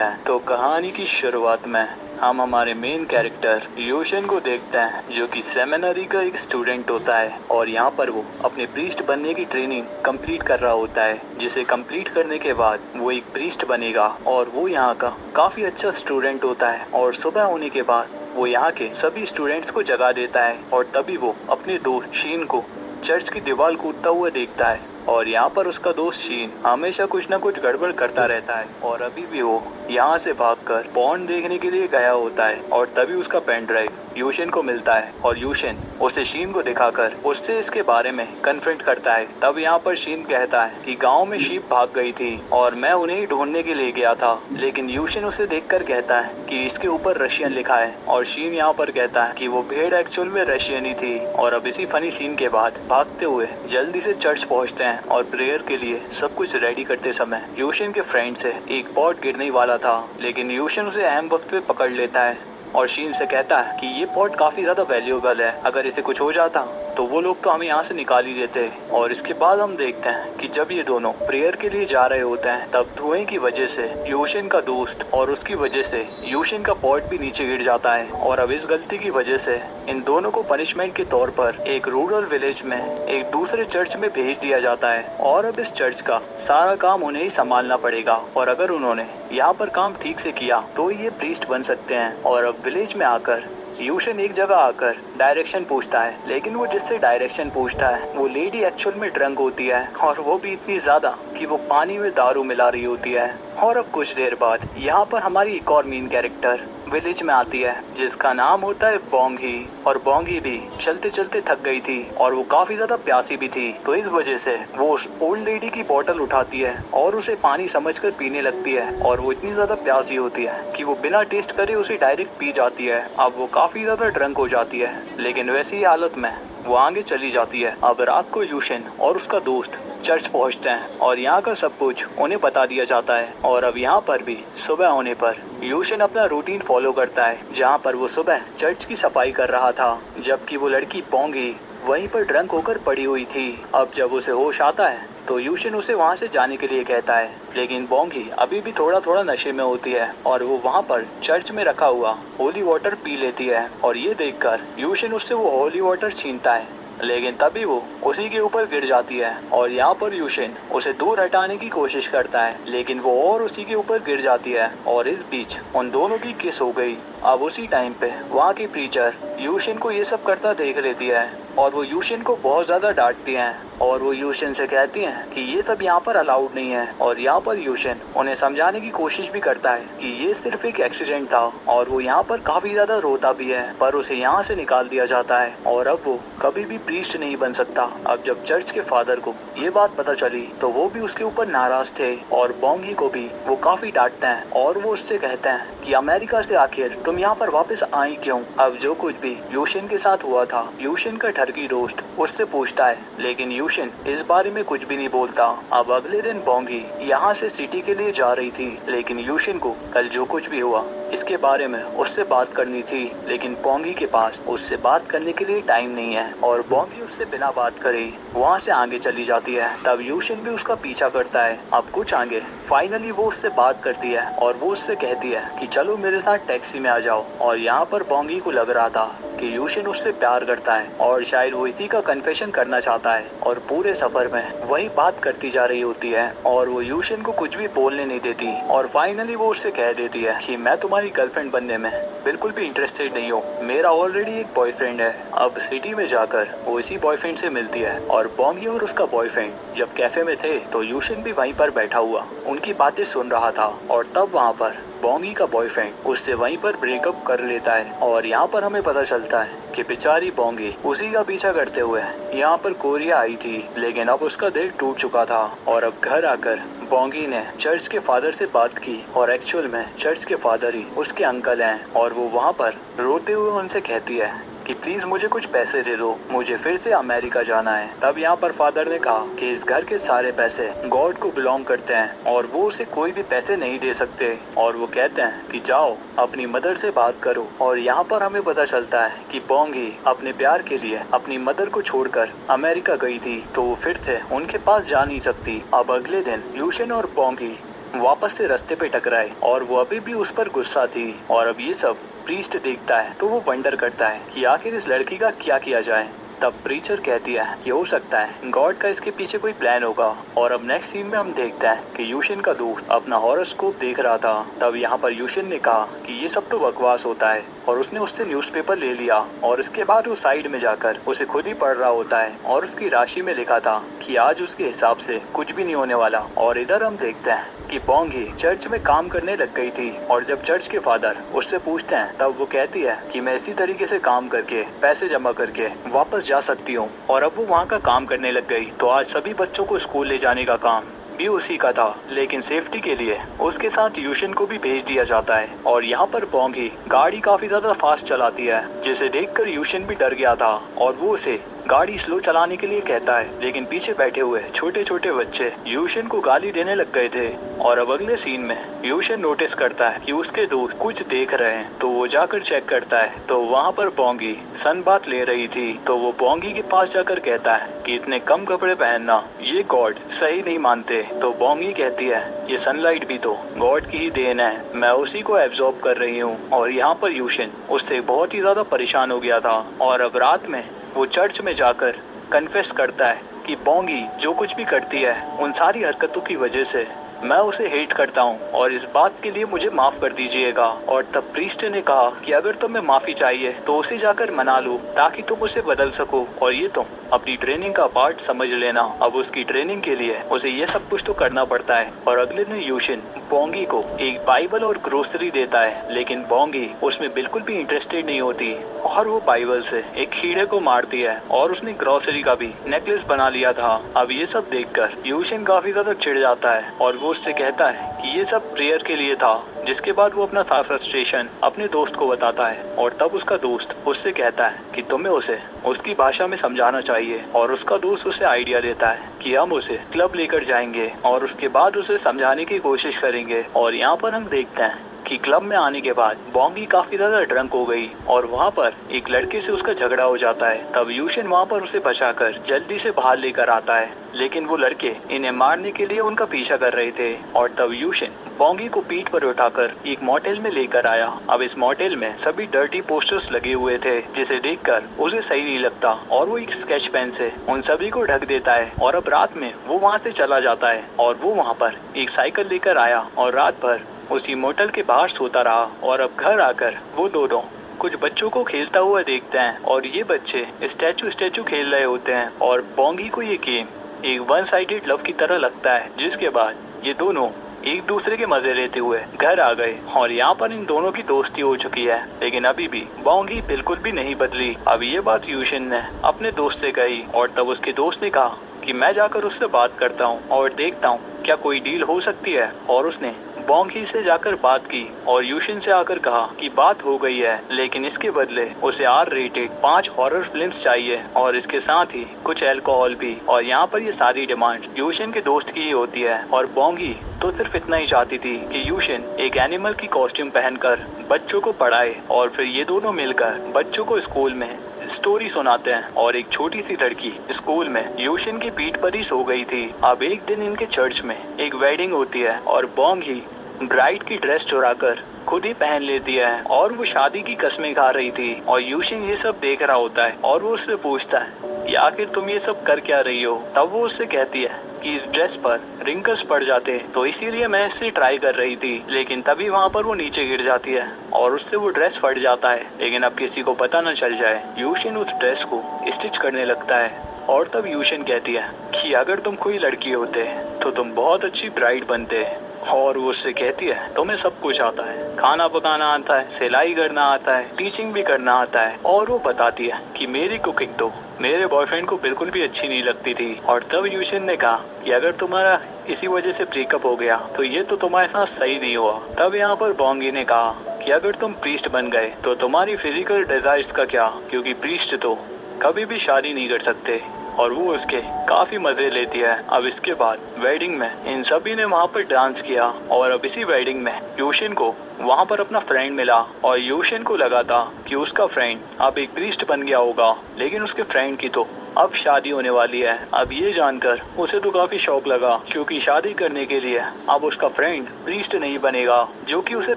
तो कहानी की शुरुआत में हम हमारे मेन कैरेक्टर यूशन को देखते हैं, जो कि सेमिनरी का एक स्टूडेंट होता है और यहाँ पर वो अपने प्रीस्ट बनने की ट्रेनिंग कंप्लीट कर रहा होता है, जिसे कंप्लीट करने के बाद वो एक प्रीस्ट बनेगा और वो यहाँ का काफी अच्छा स्टूडेंट होता है। और सुबह होने के बाद वो यहाँ के सभी स्टूडेंट्स को जगा देता है और तभी वो अपने दोस्त शीन को चर्च की दीवार कूदता हुआ देखता है। और यहाँ पर उसका दोस्त शीन हमेशा कुछ न कुछ गड़बड़ करता रहता है और अभी भी वो यहाँ से भागकर पॉन्ड देखने के लिए गया होता है और तभी उसका पेन ड्राइव यूशन को मिलता है और यूशन उसे शीन को दिखाकर उससे इसके बारे में कन्फ्रंट करता है। तब यहाँ पर शीन कहता है कि गांव में शीप भाग गई थी और मैं उन्हें ही ढूंढने के लिए गया था, लेकिन यूशन उसे देखकर कहता है कि इसके ऊपर रशियन लिखा है और शीन यहाँ पर कहता है कि वो भेड़ एक्चुअल में रशियन ही थी। और अब इसी फनी सीन के बाद भागते हुए जल्दी से चर्च पहुँचते हैं और प्रेयर के लिए सब कुछ रेडी करते समय यूशन के फ्रेंड से एक पॉट गिरने वाला था, लेकिन यूशन उसे अहम वक्त पे पकड़ लेता है और शीन से कहता है कि ये पॉट काफी ज्यादा वैल्यूएबल है, अगर इसे कुछ हो जाता तो वो लोग तो हमें यहाँ से निकाल ही देते। और इसके बाद हम देखते हैं कि जब ये दोनों प्रेयर के लिए जा रहे होते हैं तब धुएं की वजह से यूशन का दोस्त और उसकी वजह से यूशन का पॉट भी नीचे गिर जाता है। और अब इस गलती की वजह से इन दोनों को पनिशमेंट के तौर पर एक रूरल विलेज में एक दूसरे चर्च में भेज दिया जाता है और अब इस चर्च का सारा काम उन्हें ही संभालना पड़ेगा और अगर उन्होंने यहाँ पर काम ठीक से किया तो ये प्रीस्ट बन सकते हैं। और अब विलेज में आकर यूशन एक जगह आकर डायरेक्शन पूछता है, लेकिन वो जिससे डायरेक्शन पूछता है वो लेडी एक्चुअल में ड्रंक होती है और वो भी इतनी ज्यादा कि वो पानी में दारू मिला रही होती है। और अब कुछ देर बाद यहाँ पर हमारी एक और मेन कैरेक्टर विलेज में आती है जिसका नाम होता है बोंगी। और बोंगी भी चलते चलते थक गई थी और वो काफी ज्यादा प्यासी भी थी, तो इस वजह से वो उस ओल्ड लेडी की बोतल उठाती है और उसे पानी समझकर पीने लगती है। और वो इतनी ज्यादा प्यासी होती है कि वो बिना टेस्ट करे उसे डायरेक्ट पी जाती है। अब वो काफी ज्यादा ड्रंक हो जाती है, लेकिन वैसी हालत में वो आगे चली जाती है। अब रात को यूशन और उसका दोस्त चर्च पहुंचते हैं और यहाँ का सब कुछ उन्हें बता दिया जाता है। और अब यहाँ पर भी सुबह होने पर यूशन अपना रूटीन फॉलो करता है, जहाँ पर वो सुबह चर्च की सफाई कर रहा था, जबकि वो लड़की पोंगी वहीं पर ड्रंक होकर पड़ी हुई थी। अब जब उसे होश आता है तो यूशन उसे वहां से जाने के लिए कहता है, लेकिन बोंगी अभी भी थोड़ा थोड़ा नशे में होती है और वो वहां पर चर्च में रखा हुआ होली वाटर पी लेती है। और ये देखकर यूशन उससे वो होली वाटर छीनता है, लेकिन तभी वो उसी के ऊपर गिर जाती है और यहाँ पर यूशन उसे दूर हटाने की कोशिश करता है, लेकिन वो और उसी के ऊपर गिर जाती है और इस बीच उन दोनों की किस हो गई। अब उसी टाइम पे वहाँ की प्रीचर यूशन को ये सब करता देख लेती है और वो यूशन को बहुत ज्यादा डांटती हैं और वो यूशन से कहती हैं कि ये सब यहाँ पर अलाउड नहीं है। और यहाँ पर यूशन उन्हें समझाने की कोशिश भी करता है कि ये सिर्फ एक एक्सीडेंट था और वो यहाँ पर काफी ज्यादा रोता भी है, पर उसे यहाँ से निकाल दिया जाता है और अब वो कभी भी प्रीस्ट नहीं बन सकता। अब जब चर्च के फादर को ये बात पता चली तो वो भी उसके ऊपर नाराज थे और बोंगी को भी वो काफी डांटते हैं और वो उससे कहते हैं कि अमेरिका से आखिर तुम यहाँ पर वापस आई क्यों। अब जो कुछ भी यूशन के साथ हुआ था यूशन का ठरकी दोस्त उससे पूछता है, लेकिन यूशन इस बारे में कुछ भी नहीं बोलता। अब अगले दिन बोंगी यहाँ से सिटी के लिए जा रही थी, लेकिन यूशन को कल जो कुछ भी हुआ इसके बारे में उससे बात करनी थी, लेकिन बोंगी के पास उससे बात करने के लिए टाइम नहीं है और बोंगी उससे बिना बात करे वहाँ से आगे चली जाती है। तब यूशन भी उसका पीछा करता है। अब कुछ आगे फाइनली वो उससे बात करती है और वो उससे कहती है कि चलो मेरे साथ टैक्सी में आ जाओ। और यहाँ पर बोंगी को लग रहा था कि यूशन उससे प्यार करता है और शायद वो इसी का कन्फेशन करना चाहता है और पूरे सफर में वही बात करती जा रही होती है और वो यूशन को कुछ भी बोलने नहीं देती। और फाइनली वो उससे कह देती है कि मैं तुम्हारी गर्लफ्रेंड बनने में बिल्कुल भी इंटरेस्टेड नहीं हूँ, मेरा ऑलरेडी एक बॉयफ्रेंड है। अब सिटी में जाकर वो इसी बॉयफ्रेंड से मिलती है और बोंगी और उसका बॉयफ्रेंड जब कैफे में थे तो यूशन भी वहीं पर बैठा हुआ उनकी बातें सुन रहा था और तब वहाँ पर बोंगी का बॉयफ्रेंड उससे वहीं पर ब्रेकअप कर लेता है। और यहाँ पर हमें पता चलता है कि बेचारी बोंगी उसी का पीछा करते हुए यहाँ पर कोरिया आई थी, लेकिन अब उसका दिल टूट चुका था। और अब घर आकर बोंगी ने चर्च के फादर से बात की और एक्चुअल में चर्च के फादर ही उसके अंकल हैं और वो वहाँ पर रोते हुए उनसे कहती है कि प्लीज मुझे कुछ पैसे दे दो, मुझे फिर से अमेरिका जाना है। तब यहाँ पर फादर ने कहा कि इस घर के सारे पैसे गॉड को बिलोंग करते हैं और वो उसे कोई भी पैसे नहीं दे सकते। और वो कहते हैं कि जाओ अपनी मदर से बात करो। और यहाँ पर हमें पता चलता है कि बोंगी अपने प्यार के लिए अपनी मदर को छोड़कर अमेरिका गई थी, तो वो फिर से उनके पास जा नहीं सकती। अब अगले दिन यूशन और बोंगी वापस से रास्ते पे टकराए और वो अभी भी उस पर गुस्सा थी। और अब ये सब प्रीस्ट देखता है तो वो वंडर करता है कि आखिर इस लड़की का क्या किया जाए। तब प्रीचर कहती है कि हो सकता है गॉड का इसके पीछे कोई प्लान होगा। और अब नेक्स्ट सीन में हम देखते हैं कि यूशिन का दोस्त अपना हॉरोस्कोप देख रहा था। तब यहाँ पर यूशिन ने कहा कि ये सब तो बकवास होता है और उसने उससे न्यूज़पेपर ले लिया और इसके बाद वो साइड में जाकर उसे खुद ही पढ़ रहा होता है और उसकी राशि में लिखा था कि आज उसके हिसाब से कुछ भी नहीं होने वाला। और इधर हम देखते हैं कि बोंगी चर्च में काम करने लग गई थी और जब चर्च के फादर उससे पूछते हैं तब वो कहती है कि मैं इसी तरीके से काम करके पैसे जमा करके वापस जा सकती हूँ। और अब वो वहाँ का काम करने लग गई तो आज सभी बच्चों को स्कूल ले जाने का काम भी उसी का था। लेकिन सेफ्टी के लिए उसके साथ यूशिन को भी भेज दिया जाता है। और यहाँ पर बोंगी गाड़ी काफी ज्यादा फास्ट चलाती है जिसे देखकर यूशिन भी डर गया था और वो उसे गाड़ी स्लो चलाने के लिए कहता है। लेकिन पीछे बैठे हुए छोटे छोटे बच्चे यूशिन को गाली देने लग गए थे। और अब अगले सीन में यूशिन नोटिस करता है कि उसके दोस्त कुछ देख रहे हैं तो वो जाकर चेक करता है तो वहाँ पर बोंगी सन बात ले रही थी। तो वो बोंगी के पास जाकर कहता है कि इतने कम कपड़े पहनना ये गॉड सही नहीं मानते। तो बोंगी कहती है ये सनलाइट भी तो गॉड की ही देन है, मैं उसी को एब्जॉर्ब कर रही हूँ। और यहाँ पर यूशिन उससे बहुत ही ज्यादा परेशान हो गया था। और अब रात में वो चर्च में जाकर कन्फेस करता है कि बोंगी जो कुछ भी करती है उन सारी हरकतों की वजह से मैं उसे हेट करता हूँ और इस बात के लिए मुझे माफ कर दीजिएगा। और तब प्रीस्ट ने कहा कि अगर तुम्हें माफी चाहिए तो उसे जाकर मना लो ताकि तुम उसे बदल सको और ये तुम अपनी ट्रेनिंग का पार्ट समझ लेना। अब उसकी ट्रेनिंग के लिए उसे ये सब कुछ तो करना पड़ता है। और अगले दिन यूशिन बोंगी को एक बाइबल और ग्रोसरी देता है लेकिन बोंगी उसमें बिल्कुल भी इंटरेस्टेड नहीं होती और वो बाइबल से एक कीड़े को मारती है और उसने ग्रोसरी का भी नेकलेस बना लिया था। अब ये सब देखकर यूशिन काफी ज्यादा चिढ़ जाता है और वो उससे कहता है कि ये सब प्रेयर के लिए था। जिसके बाद वो अपना फ्रस्ट्रेशन अपने दोस्त को बताता है और तब उसका दोस्त उससे कहता है कि तुम्हें उसे उसकी भाषा में समझाना चाहिए। और उसका दोस्त उसे आइडिया देता है कि हम उसे क्लब लेकर जाएंगे और उसके बाद उसे समझाने की कोशिश करेंगे। और यहाँ पर हम देखते हैं कि क्लब में आने के बाद बोंगी काफी ज्यादा ड्रंक हो गई और वहाँ पर एक लड़के से उसका झगड़ा हो जाता है। तब यूशिन वहाँ पर उसे बचाकर जल्दी से बाहर लेकर आता है लेकिन वो लड़के इन्हें मारने के लिए उनका पीछा कर रहे थे। और तब यूशिन बोंगी को पीठ पर उठाकर एक मोटेल में लेकर आया। अब इस मोटेल में सभी डर्टी पोस्टर्स लगे हुए थे जिसे देखकर उसे सही नहीं लगता और वो एक स्केच पेन से उन सभी को ढक देता है। और अब रात में वो वहाँ से चला जाता है और वो वहाँ पर एक साइकिल लेकर आया और रात भर उसी मोटेल के बाहर सोता रहा। और अब घर आकर वो दोनों कुछ बच्चों को खेलता हुआ देखते हैं और ये बच्चे स्टैचू खेल रहे होते हैं। और बोंगी को ये गेम एक वन साइडेड लव की तरह लगता है जिसके बाद ये दोनों एक दूसरे के मजे लेते हुए घर आ गए। और यहाँ पर इन दोनों की दोस्ती हो चुकी है लेकिन अभी भी बोंगी बिल्कुल भी नहीं बदली। अब ये बात यूशिन ने अपने दोस्त से कही और तब उसके दोस्त ने कहा कि मैं जाकर उससे बात करता हूँ और देखता हूँ क्या कोई डील हो सकती है। और उसने बोंगी से जाकर बात की और यूशिन से आकर कहा कि बात हो गई है लेकिन इसके बदले उसे R-रेटेड 5 हॉरर फिल्म्स चाहिए और इसके साथ ही कुछ अल्कोहल भी। और यहाँ पर ये सारी डिमांड यूशिन के दोस्त की ही होती है। और बोंगी तो सिर्फ इतना ही चाहती थी कि यूशिन एक एनिमल की कॉस्ट्यूम पहनकर बच्चों को पढ़ाए और फिर ये दोनों मिलकर बच्चों को स्कूल में स्टोरी सुनाते हैं। और एक छोटी सी लड़की स्कूल में यूशिन की पीठ पर ही सो गई थी। अब एक दिन इनके चर्च में एक वेडिंग होती है और बोंगी ब्राइड की ड्रेस चुराकर खुद ही पहन लेती है और वो शादी की कसमें खा रही थी। और यूशिन ये सब देख रहा होता है और वो उससे पूछता है कि आखिर तुम ये सब कर क्या रही हो। तब वो उससे कहती है कि इस ड्रेस पर रिंकल्स पड़ जाते तो इसीलिए मैं इससे ट्राई कर रही थी। लेकिन तभी वहाँ पर वो नीचे गिर जाती है और उससे वो ड्रेस फट जाता है लेकिन अब किसी को पता न चल जाए। यूशिन उस ड्रेस को स्टिच करने लगता है और तब यूशिन कहती है कि अगर तुम कोई लड़की होते तो तुम बहुत अच्छी ब्राइड बनते। और वो उससे कहती है तुम्हें सब कुछ आता है, खाना पकाना आता है, सिलाई करना आता है, टीचिंग भी करना आता है। और वो बताती है कि मेरी कुकिंग तो मेरे बॉयफ्रेंड को बिल्कुल भी अच्छी नहीं लगती थी। और तब यूशिन ने कहा कि अगर तुम्हारा इसी वजह से ब्रेकअप हो गया तो ये तो तुम्हारे साथ सही नहीं हुआ। तब यहाँ पर बोंगी ने कहा कि अगर तुम प्रीस्ट बन गए तो तुम्हारी फिजिकल डिजायर्स का क्या, क्योंकि प्रीस्ट तो कभी भी शादी नहीं कर सकते। और वो उसके काफी मजे लेती है। अब इसके बाद वेडिंग में इन सभी ने वहाँ पर डांस किया और अब इसी वेडिंग में यूशिन को वहाँ पर अपना फ्रेंड मिला और यूशिन को लगा था कि उसका फ्रेंड अब एक प्रीस्ट बन गया होगा लेकिन उसके फ्रेंड की तो अब शादी होने वाली है। अब ये जानकर उसे तो काफी शौक लगा, क्योंकि शादी करने के लिए अब उसका फ्रेंड प्रीस्ट नहीं बनेगा, जो कि उसे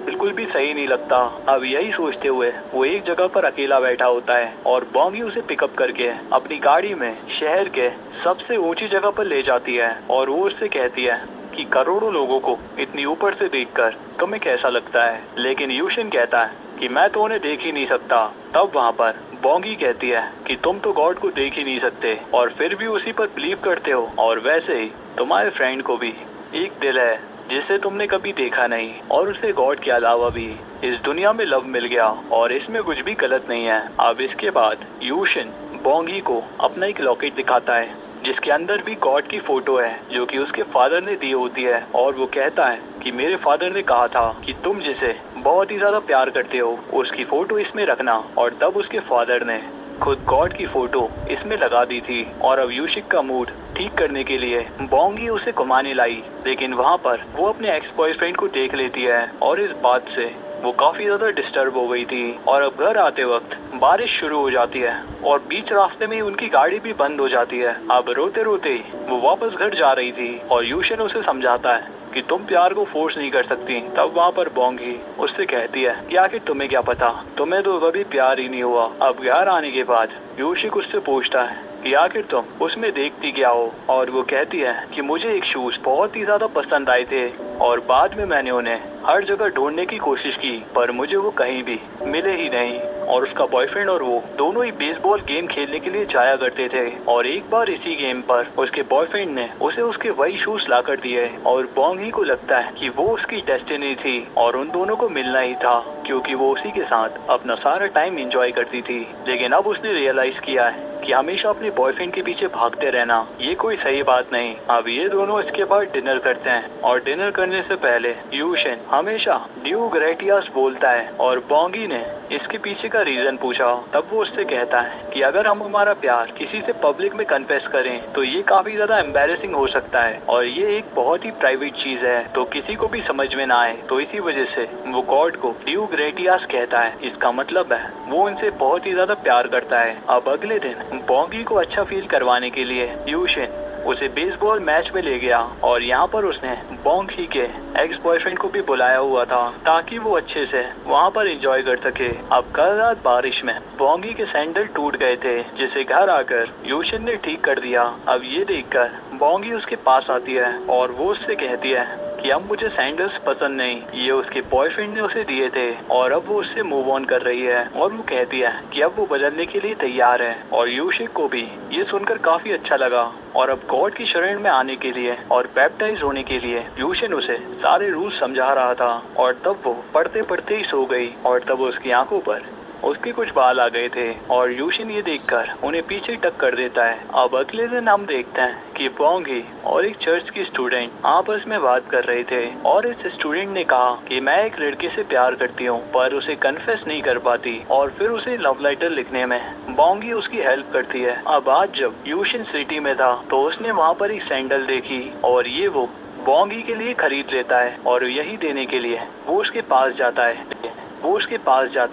बिल्कुल भी सही नहीं लगता। अब यही सोचते हुए वो एक जगह पर अकेला बैठा होता है और बॉन्गी उसे पिकअप करके अपनी गाड़ी में शहर के सबसे ऊंची जगह पर ले जाती है और वो उससे कहती है कि करोड़ों लोगों को इतनी ऊपर से देखकर तुम्हें कैसा लगता है। लेकिन यूशिन कहता है कि मैं तो उन्हें देख ही नहीं सकता। तब वहाँ पर बॉन्गी कहती है कि तुम तो गॉड को देख ही नहीं सकते और फिर भी उसी पर बिलीव करते हो, और वैसे ही तुम्हारे फ्रेंड को भी एक दिल है जिसे तुमने कभी देखा नहीं, और उसे गॉड के अलावा भी इस दुनिया में लव मिल गया और इसमें कुछ भी गलत नहीं है। अब इसके बाद यूशिन बॉन्गी को अपना एक लॉकेट दिखाता है जिसके अंदर भी गॉड की फोटो है, जो कि उसके फादर ने दी होती है, और वो कहता है कि मेरे फादर ने कहा था कि तुम जिसे बहुत ही ज्यादा प्यार करते हो उसकी फोटो इसमें रखना, और तब उसके फादर ने खुद गॉड की फोटो इसमें लगा दी थी। और अब यूशिक का मूड ठीक करने के लिए बॉन्गी उसे घुमाने लाई, लेकिन वहाँ पर वो अपने एक्स बॉयफ्रेंड को देख लेती है और इस बात से वो काफी ज्यादा डिस्टर्ब हो गई थी। और अब घर आते वक्त बारिश शुरू हो जाती है और बीच रास्ते में उनकी गाड़ी भी बंद हो जाती है। अब रोते रोते वो वापस घर जा रही थी और यूशिन उसे समझाता है कि तुम प्यार को फोर्स नहीं कर सकती। तब वहाँ पर बॉन्गी उससे कहती है कि आखिर तुम्हें क्या पता, तुम्हें तो कभी प्यार ही नहीं हुआ। अब घर आने के बाद यूशिक उससे पूछता है कि आखिर तुम उसमें देखती क्या हो, और वो कहती है कि मुझे एक शूज बहुत ही ज्यादा पसंद आए थे और बाद में मैंने उन्हें हर जगह ढूंढने की कोशिश की पर मुझे वो कहीं भी मिले ही नहीं। और उसका बॉयफ्रेंड और वो दोनों ही बेसबॉल गेम खेलने के लिए जाया करते थे, और एक बार इसी गेम पर उसके बॉयफ्रेंड ने उसे उसके वही शूज ला कर दिए, और बॉन्गी को लगता है कि वो उसकी डेस्टिनी थी और उन दोनों को मिलना ही था, क्योंकि वो उसी के साथ अपना सारा टाइम एंजॉय करती थी। लेकिन अब उसने रियलाइज किया है कि हमेशा अपने बॉयफ्रेंड के पीछे भागते रहना ये कोई सही बात नहीं। अब ये दोनों इसके बाद डिनर करते हैं, और डिनर करने से पहले यूशिन हमेशा ड्यू ग्रेटियास बोलता है, और बॉन्गी ने इसके पीछे का रीजन पूछा। तब वो उससे कहता है कि अगर हम हमारा प्यार किसी से पब्लिक में कन्फेस करें तो ये काफी ज्यादा एम्बैरेसिंग हो सकता है, और ये एक बहुत ही प्राइवेट चीज है तो किसी को भी समझ में ना आए, तो इसी वजह से वो गॉड को ड्यू ग्रेटियास कहता है। इसका मतलब है वो उनसे बहुत ही ज्यादा प्यार करता है। अब अगले दिन बॉन्गी को अच्छा फील करवाने के लिए यूशिन उसे बेसबॉल मैच में ले गया, और यहाँ पर उसने बॉन्गी के एक्स बॉयफ्रेंड को भी बुलाया हुआ था ताकि वो अच्छे से वहाँ पर एंजॉय कर सके। अब कल रात बारिश में बॉन्गी के सैंडल टूट गए थे, जिसे घर आकर यूशिन ने ठीक कर दिया। अब ये देखकर बॉन्गी उसके पास आती है और वो उससे कहती है कि अब मुझे सैंडल्स पसंद नहीं, ये उसके बॉयफ्रेंड ने उसे दिए थे, और अब वो उससे मूव ऑन कर रही है। और वो कहती है कि अब वो बदलने के लिए तैयार है, और यूशिक को भी ये सुनकर काफी अच्छा लगा। और अब गॉड की शरण में आने के लिए और बैप्टाइज होने के लिए यूशिन उसे सारे रूल्स समझा रहा था, और तब वो पढ़ते पढ़ते ही सो गई, और तब उसकी आंखों पर उसके कुछ बाल आ गए थे, और यूशिन ये देखकर उन्हें पीछे टक कर देता है। अब अगले दिन हम देखते हैं कि बॉन्गी और एक चर्च की स्टूडेंट आपस में बात कर रहे थे, और इस स्टूडेंट ने कहा कि मैं एक लड़के से प्यार करती हूँ पर उसे कन्फेस नहीं कर पाती, और फिर उसे लव लेटर लिखने में बॉन्गी उसकी हेल्प करती है। अब आज जब यूशिन सिटी में था तो उसने वहाँ पर एक सैंडल देखी, और ये वो बॉन्गी के लिए खरीद लेता है, और यही देने के लिए वो उसके पास जाता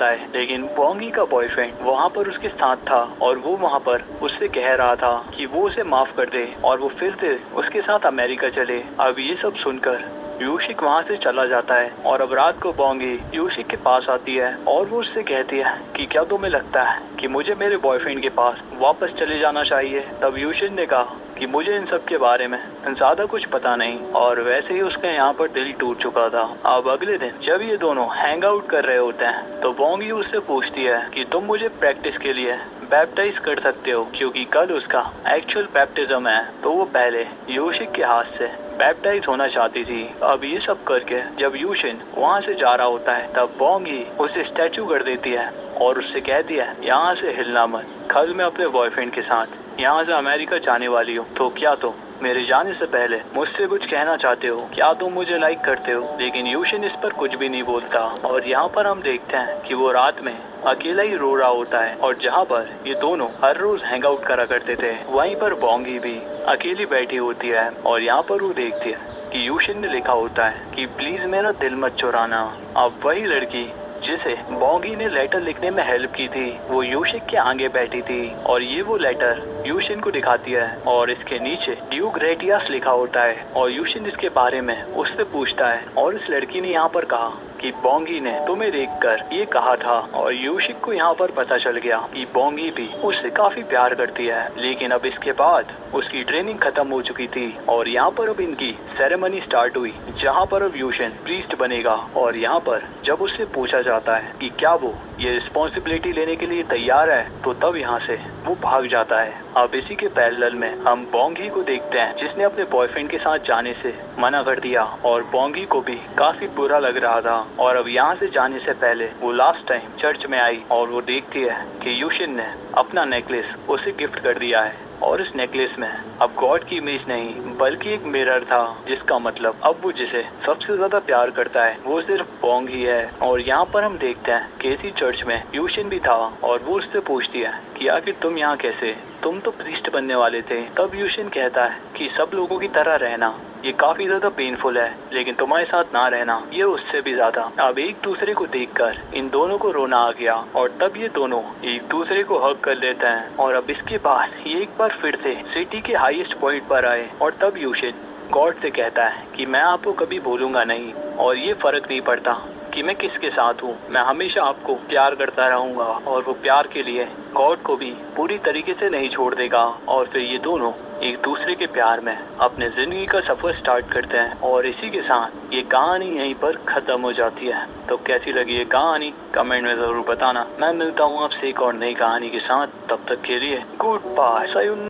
है। लेकिन बॉन्गी का बॉयफ्रेंड वहाँ पर उसके साथ था, और वो वहाँ पर उससे कह रहा था कि वो उसे माफ कर दे और वो फिर से उसके साथ अमेरिका चले। अब ये सब सुनकर यूशिक वहाँ से चला जाता है, और अब रात को बॉन्गी यूशिक के पास आती है और वो उससे कहती है कि क्या तुम्हें लगता है कि मुझे मेरे बॉयफ्रेंड के पास वापस चले जाना चाहिए। तब यूशिन ने कहा कि मुझे इन सब के बारे में ज्यादा कुछ पता नहीं, और वैसे ही उसका यहाँ पर दिल टूट चुका था। अब अगले दिन जब ये दोनों हैंग आउट कर रहे होते हैं तो बॉन्गी उससे पूछती है कि तुम मुझे प्रैक्टिस के लिए बैप्टाइज कर सकते हो, क्योंकि कल उसका एक्चुअल बैप्टिज्म है, तो वो पहले यूशिक के हाथ से बैप्टाइज होना चाहती थी। अब ये सब करके जब यूशिन वहाँ से जा रहा होता है तब बॉन्गी उसे स्टैचू कर देती है और उससे कहती है यहाँ से हिलना मत, कल मैं अपने बॉयफ्रेंड के साथ यहाँ से अमेरिका जाने वाली हूँ, तो क्या तुम मेरे जाने से पहले मुझसे कुछ कहना चाहते हो, क्या तुम मुझे लाइक करते हो। लेकिन यूशिन इस पर कुछ भी नहीं बोलता, और यहाँ पर हम देखते हैं कि वो रात में अकेला ही रो रहा होता है, और जहाँ पर ये दोनों हर रोज हैंग आउट करा करते थे वहीं पर बॉन्गी भी अकेली बैठी होती है, और यहाँ पर वो देखती है कि यूशिन ने लिखा होता है कि प्लीज मेरा दिल मत चुराना। अब वही लड़की जिसे बोंगी ने लेटर लिखने में हेल्प की थी, वो यूशिन के आगे बैठी थी और ये वो लेटर यूशिन को दिखाती है और इसके नीचे ड्यूक रेटियास लिखा होता है और यूशिन इसके बारे में उससे पूछता है और इस लड़की ने यहाँ पर कहा कि बोंगी ने तुम्हें देखकर ये कहा था और यूशिक को यहाँ पर पता चल गया कि बोंगी भी उससे काफी प्यार करती है। लेकिन अब इसके बाद उसकी ट्रेनिंग खत्म हो चुकी थी और यहाँ पर अब इनकी सेरेमनी स्टार्ट हुई जहाँ पर अब यूशिन प्रीस्ट बनेगा और यहाँ पर जब उससे पूछा जाता है कि क्या वो ये रिस्पॉन्सिबिलिटी लेने के लिए तैयार है तो तब यहाँ से वो भाग जाता है। अब इसी के पैरेलल में हम बोंगी को देखते हैं जिसने अपने बॉयफ्रेंड के साथ जाने से मना कर दिया और बोंगी को भी काफी बुरा लग रहा था और अब यहाँ से जाने से पहले वो लास्ट टाइम चर्च में आई और वो देखती है कि यूशिन ने अपना नेकलेस उसे गिफ्ट कर दिया है और इस नेकलेस में अब गॉड की इमेज नहीं बल्कि एक मिरर था, जिसका मतलब अब वो जिसे सबसे ज्यादा प्यार करता है वो सिर्फ बोंगी है। और यहाँ पर हम देखते हैं कि इसी चर्च में यूशिन भी था और वो उससे पूछती है कि आखिर तुम यहाँ कैसे, तुम तो प्रीस्ट बनने वाले थे। तब यूशिन कहता है कि सब लोगों की तरह रहना ये काफी ज्यादा पेनफुल है, लेकिन तुम्हारे साथ ना रहना ये उससे भी ज्यादा। अब एक दूसरे को देखकर इन दोनों को रोना आ गया और तब ये दोनों एक दूसरे को हग कर लेते हैं और अब इसके बाद ये एक बार फिर से सिटी के हाईएस्ट पॉइंट पर आए और तब यूशिन गॉड से कहता है कि मैं आपको कभी भूलूंगा नहीं और ये फर्क नहीं पड़ता कि मैं किसके साथ हूँ, मैं हमेशा आपको प्यार करता रहूंगा। और वो प्यार के लिए गॉड को भी पूरी तरीके से नहीं छोड़ देगा। और फिर ये दोनों एक दूसरे के प्यार में अपने जिंदगी का सफर स्टार्ट करते हैं और इसी के साथ ये कहानी यहीं पर खत्म हो जाती है। तो कैसी लगी ये कहानी कमेंट में जरूर बताना। मैं मिलता हूँ आपसे एक और नई कहानी के साथ, तब तक के लिए गुड बाय।